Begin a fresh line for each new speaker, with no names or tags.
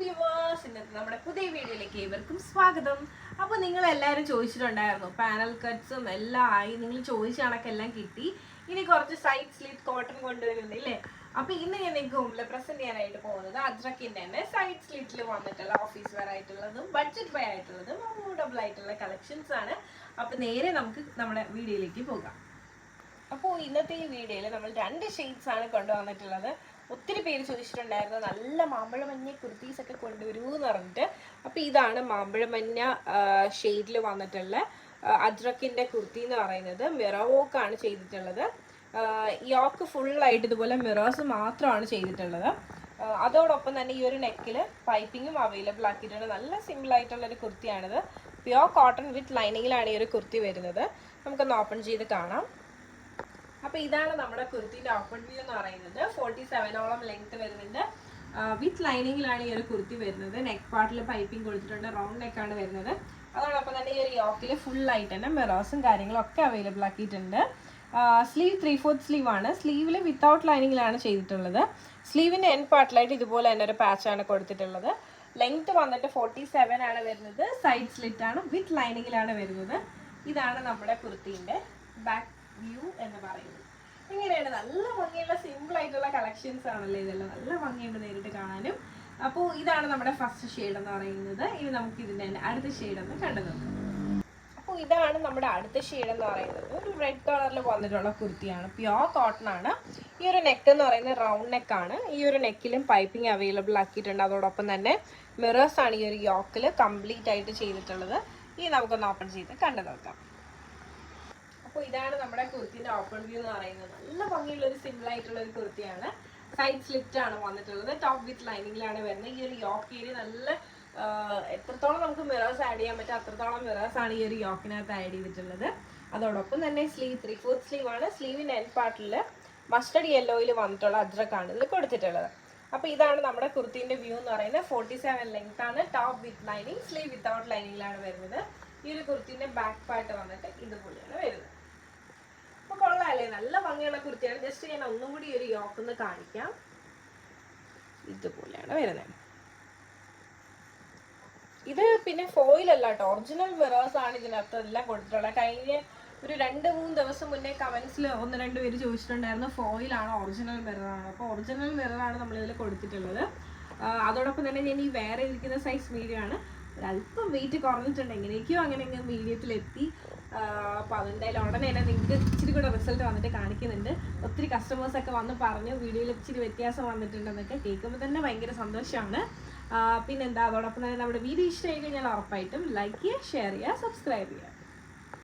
Viewers, ഇന്നത്തെ നമ്മുടെ പുതിയ വീഡിയോയിലേക്ക് ഏവർക്കും സ്വാഗതം. അപ്പോൾ നിങ്ങൾ എല്ലാവരും ചോദിച്ചിട്ടുണ്ടായിരുന്നു പാനൽ കട്ട്സും എല്ലാം ആയി, നിങ്ങൾ ചോദിച്ച കണക്കെല്ലാം കിട്ടി. ഇനി കുറച്ച് സൈഡ് സ്ലിറ്റ് കോട്ടൺ കൊണ്ടുവരുന്നില്ലേ. അപ്പോൾ ഇന്ന് ഞാൻ നിങ്ങൾക്ക് മുമ്പിൽ പ്രസന്റ് ചെയ്യാനായിട്ട് പോകുന്നത് അജ്രക്കിൻ്റെ തന്നെ സൈഡ് സ്ലിറ്റിൽ വന്നിട്ടുള്ള ഓഫീസ് വെയർ ആയിട്ടുള്ളതും ബഡ്ജറ്റ് വെയർ ആയിട്ടുള്ളതും അഫോർഡബിൾ ആയിട്ടുള്ള കളക്ഷൻസ് ആണ്. അപ്പോൾ നേരെ നമുക്ക് നമ്മുടെ വീഡിയോയിലേക്ക് പോകാം. അപ്പോൾ ഇന്നത്തെ ഈ വീഡിയോയിൽ നമ്മൾ 2 ഷെയ്ഡ്സ് ആണ് കൊണ്ടുവന്നിട്ടുള്ളത്. ഒത്തിരി പേര് ചോദിച്ചിട്ടുണ്ടായിരുന്നു നല്ല മാമ്പഴമഞ്ഞ കുർത്തീസ് ഒക്കെ കൊണ്ടുവരൂ എന്ന് പറഞ്ഞിട്ട്. അപ്പോൾ ഇതാണ് മാമ്പഴമഞ്ഞ ഷെയ്ഡിൽ വന്നിട്ടുള്ള അജ്രക്കിൻ്റെ കുർത്തി എന്ന് പറയുന്നത്. മിറർ വർക്ക് ആണ് ചെയ്തിട്ടുള്ളത്. യോക്ക് ഫുള്ളായിട്ട് ഇതുപോലെ മിറേഴ്സ് മാത്രമാണ് ചെയ്തിട്ടുള്ളത്. അതോടൊപ്പം തന്നെ ഈ ഒരു നെക്കിൽ പൈപ്പിങ്ങും അവൈലബിൾ ആക്കിയിട്ടുണ്ട്. നല്ല സിമ്പിൾ ആയിട്ടുള്ളൊരു കുർത്തിയാണിത്. പ്യോർ കോട്ടൺ വിത്ത് ലൈനിങ്ങിലാണ് ഈ ഒരു കുർത്തി വരുന്നത്. നമുക്കൊന്ന് ഓപ്പൺ ചെയ്ത് കാണാം. അപ്പോൾ ഇതാണ് നമ്മുടെ കുർത്തിൻ്റെ ഓപ്പൺ വ്യൂ എന്ന് പറയുന്നത്. 47ഓളം ലെങ്ത് വരുന്നുണ്ട്. വിത്ത് ലൈനിങ്ങിലാണ് ഈ ഒരു കുർത്തി വരുന്നത്. നെക്ക് പാർട്ടിൽ പൈപ്പിംഗ് കൊടുത്തിട്ടുണ്ട്. റൗണ്ട് നെക്കാണ് വരുന്നത്. അതോടൊപ്പം തന്നെ ഈ ഒരു യോക്കിൽ ഫുള്ളായിട്ട് തന്നെ മിറേഴ്സും കാര്യങ്ങളൊക്കെ അവൈലബിൾ ആക്കിയിട്ടുണ്ട്. സ്ലീവ് 3/4 സ്ലീവ് ആണ്. സ്ലീവിൽ വിത്തൗട്ട് ലൈനിങ്ങിലാണ് ചെയ്തിട്ടുള്ളത്. സ്ലീവിൻ്റെ എൻഡ് പാർട്ടിലായിട്ട് ഇതുപോലെ തന്നെ ഒരു പാച്ചാണ് കൊടുത്തിട്ടുള്ളത്. ലെങ്ത് വന്നിട്ട് 47 ആണ് വരുന്നത്. സൈഡ് സ്ലിറ്റ് ആണ്, വിത്ത് ലൈനിങ്ങിലാണ് വരുന്നത്. ഇതാണ് നമ്മുടെ കുർത്തീൻ്റെ ബാക്ക് വ്യൂ എന്ന് പറയുന്നത്. ഇങ്ങനെയാണ് നല്ല ഭംഗിയുള്ള സിമ്പിൾ ആയിട്ടുള്ള കളക്ഷൻസ് ആണല്ലോ ഇതെല്ലാം. നല്ല ഭംഗിയുണ്ട് നേരിട്ട് കാണാനും. അപ്പോൾ ഇതാണ് നമ്മുടെ ഫസ്റ്റ് ഷെയ്ഡ് എന്ന് പറയുന്നത്. ഇനി നമുക്ക് ഇതിൻ്റെ തന്നെ അടുത്ത ഷെയ്ഡ് ഒന്ന് കണ്ടു നോക്കാം. അപ്പോൾ ഇതാണ് നമ്മുടെ അടുത്ത ഷെയ്ഡ് എന്ന് പറയുന്നത്. ഒരു റെഡ് കളറിൽ വന്നിട്ടുള്ള കുർത്തിയാണ്. പ്യോർ കോട്ടൺ ആണ്. ഈ ഒരു നെക്ക് എന്ന് പറയുന്നത് റൗണ്ട് നെക്കാണ്. ഈ ഒരു നെക്കിലും പൈപ്പിംഗ് അവൈലബിൾ ആക്കിയിട്ടുണ്ട്. അതോടൊപ്പം തന്നെ മിറേഴ്സ് ആണ് ഈ ഒരു യോക്കിൽ കംപ്ലീറ്റ് ആയിട്ട് ചെയ്തിട്ടുള്ളത്. ഇനി നമുക്കൊന്ന് ഓപ്പൺ ചെയ്ത് കണ്ടു നോക്കാം. അപ്പോൾ ഇതാണ് നമ്മുടെ കുർത്തിൻ്റെ ഓപ്പൺ വ്യൂ എന്ന് പറയുന്നത്. നല്ല ഭംഗിയുള്ള ഒരു സിമ്പിൾ ആയിട്ടുള്ള ഒരു കുർത്തിയാണ്. സൈഡ് സ്ലിറ്റ് ആണ് വന്നിട്ടുള്ളത്. ടോപ്പ് വിത്ത് ലൈനിങ്ങിലാണ് വരുന്നത്. ഈ ഒരു യോക്ക് ഏരിയ നല്ല എത്രത്തോളം നമുക്ക് മിറേഴ്സ് ആഡ് ചെയ്യാൻ പറ്റും അത്രത്തോളം മിറേഴ്സ് ആണ് ഈ ഒരു യോക്കിനകത്ത് ആഡ് ചെയ്തിട്ടുള്ളത്. അതോടൊപ്പം തന്നെ സ്ലീവ് 3/4 സ്ലീവ് ആണ്. സ്ലീവിൻ്റെ എൻഡ് പാർട്ടിൽ മസ്റ്റർഡ് യെല്ലോയിൽ വന്നിട്ടുള്ള അജ്രക്കാണ് ഇതിൽ കൊടുത്തിട്ടുള്ളത്. അപ്പോൾ ഇതാണ് നമ്മുടെ കുർത്തിൻ്റെ വ്യൂ എന്ന് പറയുന്നത്. 47 ലെങ്ത് ആണ്. Top with lining, sleeve without ലൈനിങ്ങിലാണ് വരുന്നത്. ഈ ഒരു കുർത്തിൻ്റെ ബാക്ക് പാർട്ട് വന്നിട്ട് ഇതുപോലെയാണ് വരുന്നത്. അപ്പോൾ കൊള്ളാല്ലേ, നല്ല ഭംഗിയുള്ള കുർത്തിയാണ്. ജസ്റ്റ് ഞാൻ ഒന്നും കൂടി ഒരു യോക്കൊന്ന് കാണിക്കാം. ഇതുപോലെയാണ് വരുന്നത്. ഇത് പിന്നെ ഫോയിൽ അല്ല കേട്ടോ, ഒറിജിനൽ മിറേഴ്സ് ആണ് ഇതിനകത്ത് എല്ലാം കൊടുത്തിട്ടുള്ളത്. കഴിഞ്ഞ ഒരു 2-3 ദിവസം മുന്നേ കമൻസിൽ 1-2 പേര് ചോദിച്ചിട്ടുണ്ടായിരുന്നു ഫോയിലാണോ ഒറിജിനൽ മിററാണോ. അപ്പോൾ ഒറിജിനൽ മിററാണ് നമ്മളിതിൽ കൊടുത്തിട്ടുള്ളത്. അതോടൊപ്പം തന്നെ ഞാൻ ഈ വേറെ ഇരിക്കുന്ന സൈസ് മീഡിയം ആണ്. ഒരല്പം വെയിറ്റ് കുറഞ്ഞിട്ടുണ്ട്. എങ്ങനെയൊക്കെയോ അങ്ങനെ മീഡിയത്തിലെത്തി. അപ്പോൾ അതെന്തായാലും ഉടനെ തന്നെ നിങ്ങൾക്ക് ഇച്ചിരി കൂടെ റിസൾട്ട് വന്നിട്ട് കാണിക്കുന്നുണ്ട്. ഒത്തിരി കസ്റ്റമേഴ്സൊക്കെ വന്ന് പറഞ്ഞു വീഡിയോയിൽ ഇച്ചിരി വ്യത്യാസം വന്നിട്ടുണ്ടെന്നൊക്കെ കേൾക്കുമ്പോൾ തന്നെ ഭയങ്കര സന്തോഷമാണ്. പിന്നെന്താ, അതോടൊപ്പം തന്നെ നമ്മുടെ വീഡിയോ ഇഷ്ടമായി കഴിഞ്ഞാൽ ഉറപ്പായിട്ടും ലൈക്ക് ചെയ്യുക, ഷെയർ ചെയ്യുക, സബ്സ്ക്രൈബ് ചെയ്യുക.